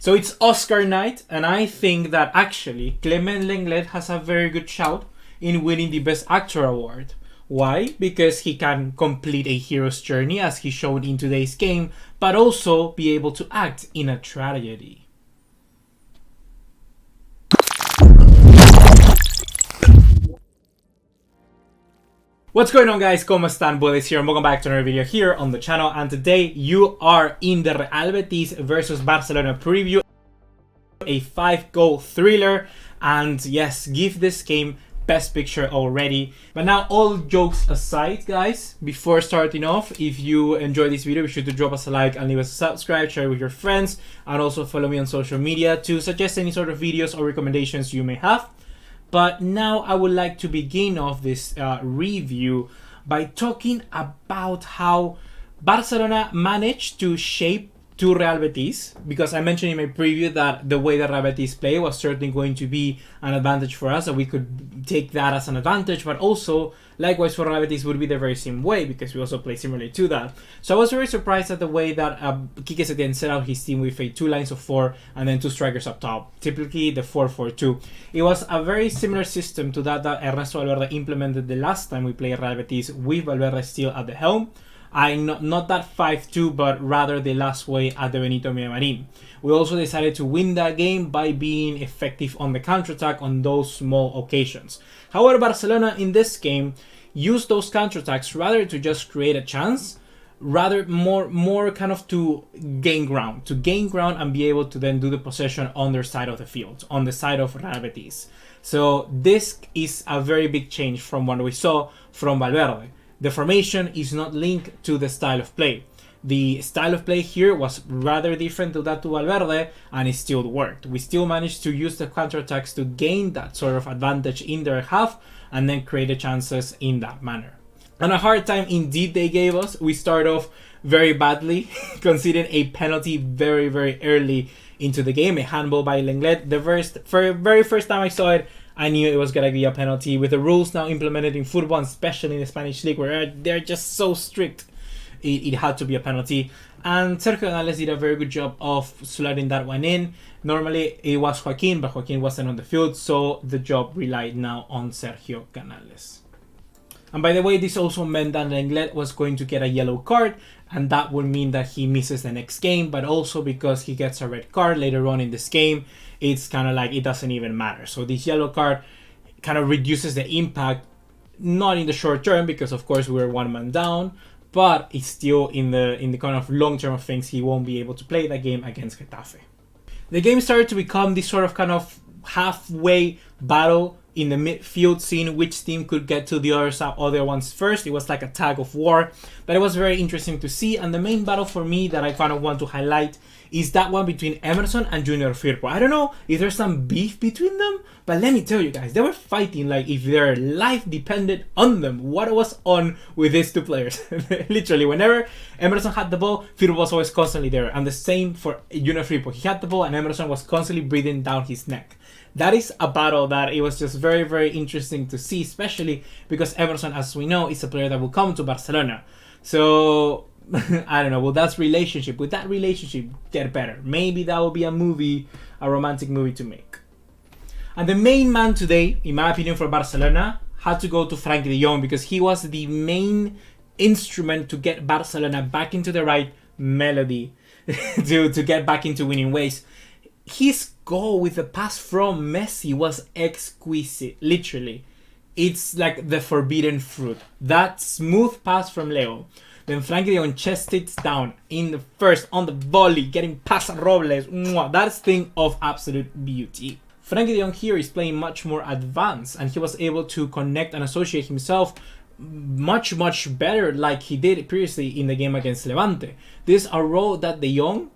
So it's Oscar night, and I think that actually Clement Lenglet has a very good shout in winning the Best Actor award. Why? Because he can complete a hero's journey as he showed in today's game, but also be able to act in a tragedy. What's going on, guys? ¿Cómo están? BugaLuis here, and welcome back to another video here on the channel. And today you are in the Real Betis versus Barcelona preview, a 5-goal thriller. And yes, give this game best picture already. But now, all jokes aside, guys, before starting off, if you enjoyed this video, be sure to drop us a like and leave us a subscribe, share it with your friends, and also follow me on social media to suggest any sort of videos or recommendations you may have. But now I would like to begin off this review by talking about how Barcelona managed to shape to Real Betis, because I mentioned in my preview that the way that Real Betis play was certainly going to be an advantage for us, and we could take that as an advantage, but also likewise for Real Betis would be the very same way, because we also play similarly to that. So I was very surprised at the way that Quique Setién set out his team with a 2 lines of 4 and then 2 strikers up top, typically the 4-4-2. It was a very similar system to that Ernesto Valverde implemented the last time we played Real Betis with Valverde still at the helm. Not that 5-2, but rather the last way at the Benito Villamarín. We also decided to win that game by being effective on the counterattack on those small occasions. However, Barcelona in this game used those counterattacks rather to just create a chance, rather more kind of to gain ground and be able to then do the possession on their side of the field, on the side of Real Betis. So this is a very big change from what we saw from Valverde. The formation is not linked to the style of play. The style of play here was rather different to that to Valverde, and it still worked. We still managed to use the counterattacks to gain that sort of advantage in their half and then create the chances in that manner. And a hard time indeed they gave us. We start off very badly, conceding a penalty very, very early into the game, a handball by Lenglet. The very first time I saw it, I knew it was going to be a penalty. With the rules now implemented in football, especially in the Spanish league, where they're just so strict, it had to be a penalty. And Sergio Canales did a very good job of sliding that one in. Normally it was Joaquin, but Joaquin wasn't on the field, so the job relied now on Sergio Canales. And by the way, this also meant that Lenglet was going to get a yellow card, and that would mean that he misses the next game, but also because he gets a red card later on in this game, it's kind of like it doesn't even matter. So this yellow card kind of reduces the impact, not in the short term, because of course we're 1 man down, but it's still in the kind of long term of things, he won't be able to play that game against Getafe. The game started to become this sort of kind of halfway battle in the midfield, seeing which team could get to the other ones first. It was like a tag of war, but it was very interesting to see. And the main battle for me that I kind of want to highlight is that one between Emerson and Junior Firpo. I don't know if there's some beef between them, but let me tell you guys, they were fighting like if their life depended on them. What was on with these two players? Literally, whenever Emerson had the ball, Firpo was always constantly there. And the same for Junior Firpo. He had the ball and Emerson was constantly breathing down his neck. That is a battle that it was just very, very interesting to see, especially because Emerson, as we know, is a player that will come to Barcelona. So I don't know, will that relationship get better? Maybe that will be a romantic movie to make. And the main man today, in my opinion, for Barcelona, had to go to Frenkie de Jong, because he was the main instrument to get Barcelona back into the right melody, to get back into winning ways. His goal with the pass from Messi was exquisite, literally. It's like the forbidden fruit. That smooth pass from Leo. Then Frenkie de Jong chested it down in the first, on the volley, getting past Robles. That's thing of absolute beauty. Frenkie de Jong here is playing much more advanced, and he was able to connect and associate himself much, much better like he did previously in the game against Levante. This is a role that de Jong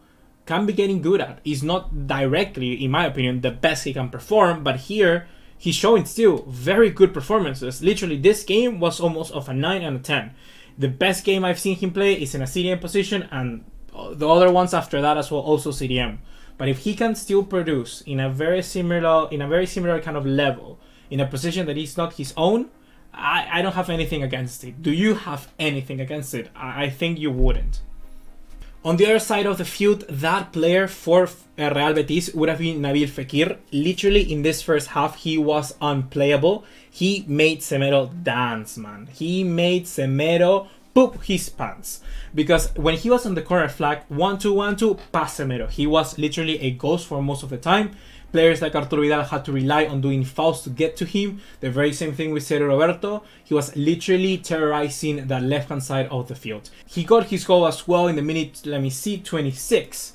can be getting good at. He's not directly, in my opinion, the best he can perform, but here he's showing still very good performances. Literally, this game was almost of a 9 and a 10. The best game I've seen him play is in a CDM position, and the other ones after that as well, also CDM. But if he can still produce in a very similar kind of level, in a position that is not his own, I don't have anything against it. Do you have anything against it? I think you wouldn't. On the other side of the field, that player for Real Betis would have been Nabil Fekir. Literally, in this first half, he was unplayable. He made Semedo dance, man. He made Semedo poop his pants. Because when he was on the corner flag, 1-2, 1-2, pass Semedo. He was literally a ghost for most of the time. Players like Arturo Vidal had to rely on doing fouls to get to him. The very same thing with Sergio Roberto. He was literally terrorizing the left-hand side of the field. He got his goal as well in the minute, 26.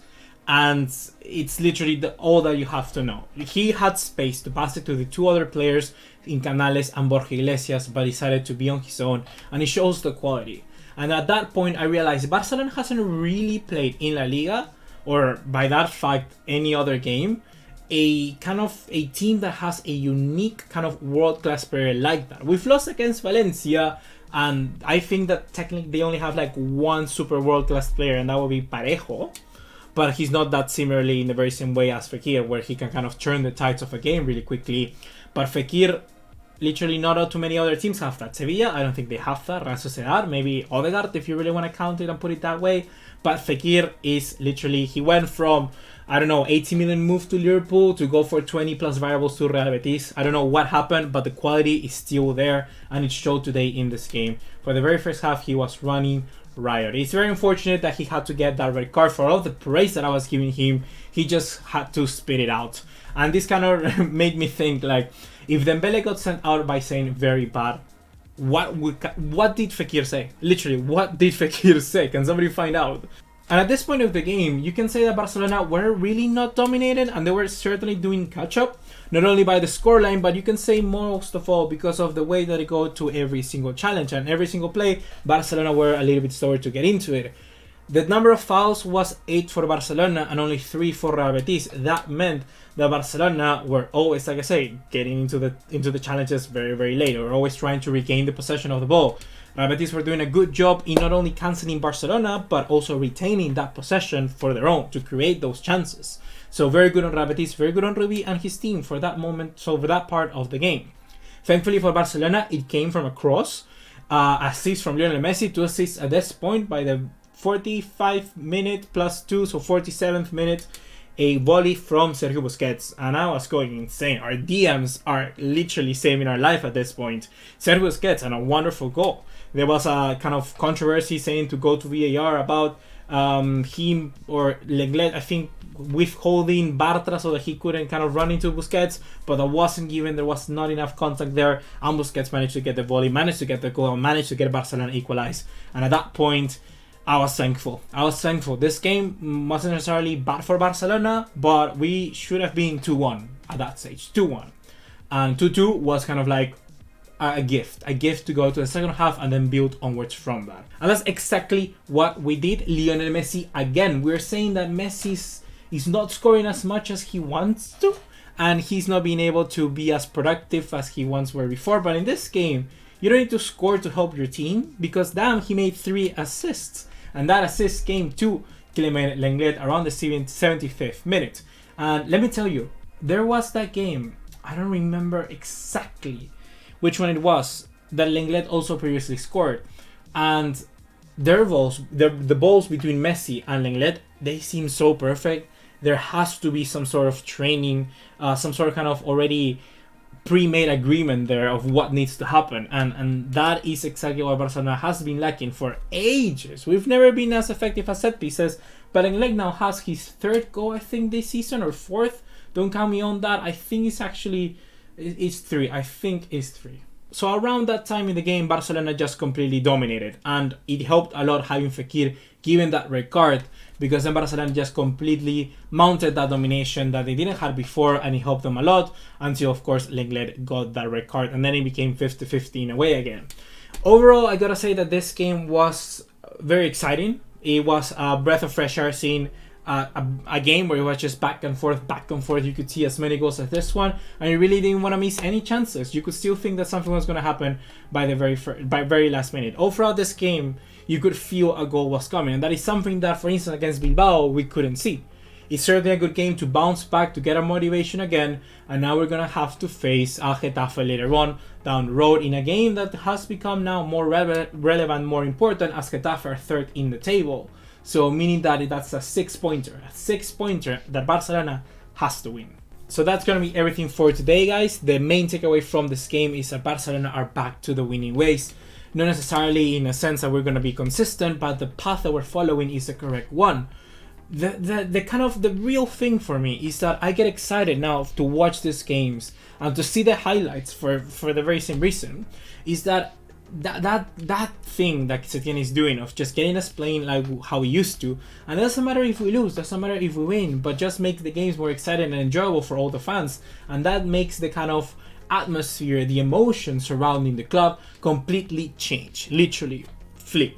And it's literally all that you have to know. He had space to pass it to the two other players in Canales and Borja Iglesias, but decided to be on his own. And it shows the quality. And at that point, I realized Barcelona hasn't really played in La Liga, or by that fact, any other game, a team that has a unique kind of world-class player like that. We've lost against Valencia, and I think that technically they only have like one super world-class player, and that would be Parejo. But he's not that similarly in the very same way as Fekir, where he can kind of turn the tides of a game really quickly. But Fekir, literally not too many other teams have that. Sevilla, I don't think they have that. Real Sociedad, maybe Odegaard, if you really want to count it and put it that way. But Fekir is literally, he went from, I don't know, 80 million move to Liverpool to go for 20 plus variables to Real Betis. I don't know what happened, but the quality is still there, and it showed today in this game. For the very first half, he was running riot. It's very unfortunate that he had to get that red card. For all the praise that I was giving him, he just had to spit it out. And this kind of made me think, like, if Dembele got sent out by saying very bad, what did Fekir say? Literally, what did Fekir say? Can somebody find out? And at this point of the game, you can say that Barcelona were really not dominated, and they were certainly doing catch-up, not only by the scoreline, but you can say most of all because of the way that it go to every single challenge and every single play. Barcelona were a little bit slower to get into it. The number of fouls was 8 for Barcelona and only 3 for Real Betis. That meant that Barcelona were always, like I say, getting into the challenges very, very late. They were always trying to regain the possession of the ball. Real Betis were doing a good job in not only cancelling Barcelona, but also retaining that possession for their own to create those chances. So very good on Real Betis, very good on Rubi and his team for that moment, so for that part of the game. Thankfully for Barcelona, it came from a cross. Assist from Lionel Messi, 2 assists at this point by the 45 minute plus 2, so 47th minute. A volley from Sergio Busquets, and I was going insane. Our DMs are literally saving our life at this point. Sergio Busquets, and a wonderful goal. There was a kind of controversy saying to go to VAR about him or Lenglet, I think, withholding Bartra so that he couldn't kind of run into Busquets, but that wasn't given. There was not enough contact there, and Busquets managed to get the volley, managed to get the goal, and managed to get Barcelona equalized. And at that point, I was thankful. This game wasn't necessarily bad for Barcelona, but we should have been 2-1 at that stage. 2-1. And 2-2 was kind of like a gift to go to the second half and then build onwards from that. And that's exactly what we did. Lionel Messi, again, we're saying that Messi is not scoring as much as he wants to, and he's not being able to be as productive as he once were before. But in this game, you don't need to score to help your team, because damn, he made 3 assists. And that assist came to Clement Lenglet around the 75th minute. And let me tell you, there was that game, I don't remember exactly which one it was, that Lenglet also previously scored. And their balls, the balls between Messi and Lenglet, they seem so perfect. There has to be some sort of training, some sort of kind of already pre-made agreement there of what needs to happen, and that is exactly what Barcelona has been lacking for ages. We've never been as effective as set pieces, but Lenglet now has his 3rd goal, I think, this season, or 4th. Don't count me on that. I think it's 3. I think it's 3. So around that time in the game, Barcelona just completely dominated, and it helped a lot having Fekir given that red card, because then Barcelona just completely mounted that domination that they didn't have before, and it helped them a lot until, of course, Lenglet got that red card, and then it became 50-50 in a way again. Overall, I gotta say that this game was very exciting. It was a breath of fresh air seeing a game where it was just back and forth. You could see as many goals as this one, and you really didn't want to miss any chances. You could still think that something was going to happen by the very last minute. All throughout this game, you could feel a goal was coming, and that is something that, for instance, against Bilbao, we couldn't see. It's certainly a good game to bounce back, to get our motivation again, and now we're going to have to face Getafe later on down the road in a game that has become now more relevant, more important, as Getafe are 3rd in the table. So meaning that that's a 6-pointer that Barcelona has to win. So that's going to be everything for today, guys. The main takeaway from this game is that Barcelona are back to the winning ways. Not necessarily in a sense that we're going to be consistent, but the path that we're following is the correct one. The kind of the real thing for me is that I get excited now to watch these games and to see the highlights for the very same reason, is that thing that Setien is doing of just getting us playing like how we used to, and it doesn't matter if we lose, doesn't matter if we win, but just make the games more exciting and enjoyable for all the fans, and that makes the kind of atmosphere, the emotion surrounding the club completely change, literally flip.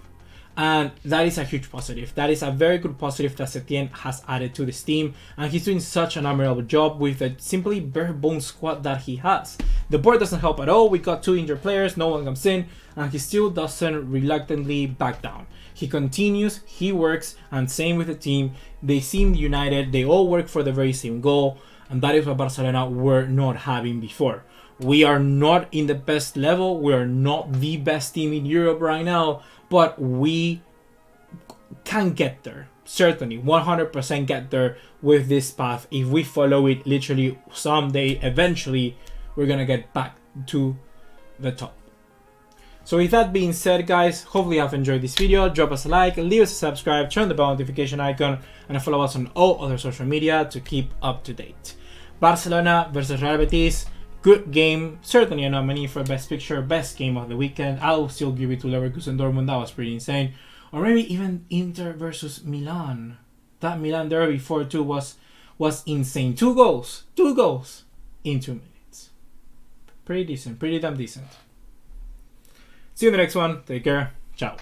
And that is a huge positive. That is a very good positive that Setien has added to this team, and he's doing such an admirable job with the simply bare bones squad that he has. The board doesn't help at all. We got 2 injured players, no one comes in, and he still doesn't reluctantly back down. He continues, he works, and same with the team. They seem united, they all work for the very same goal, and that is what Barcelona were not having before. We are not in the best level, we are not the best team in Europe right now, but we can get there. Certainly, 100% get there with this path. If we follow it literally someday, eventually, we're gonna get back to the top. So with that being said, guys, hopefully you have enjoyed this video. Drop us a like, leave us a subscribe, turn the bell notification icon, and follow us on all other social media to keep up to date. Barcelona versus Real Betis. Good game, certainly a nominee for Best Picture, Best Game of the Weekend. I'll still give it to Leverkusen Dortmund, that was pretty insane. Or maybe even Inter versus Milan. That Milan derby 4-2 was insane. 2 goals in 2 minutes. Pretty decent, pretty damn decent. See you in the next one, take care, ciao.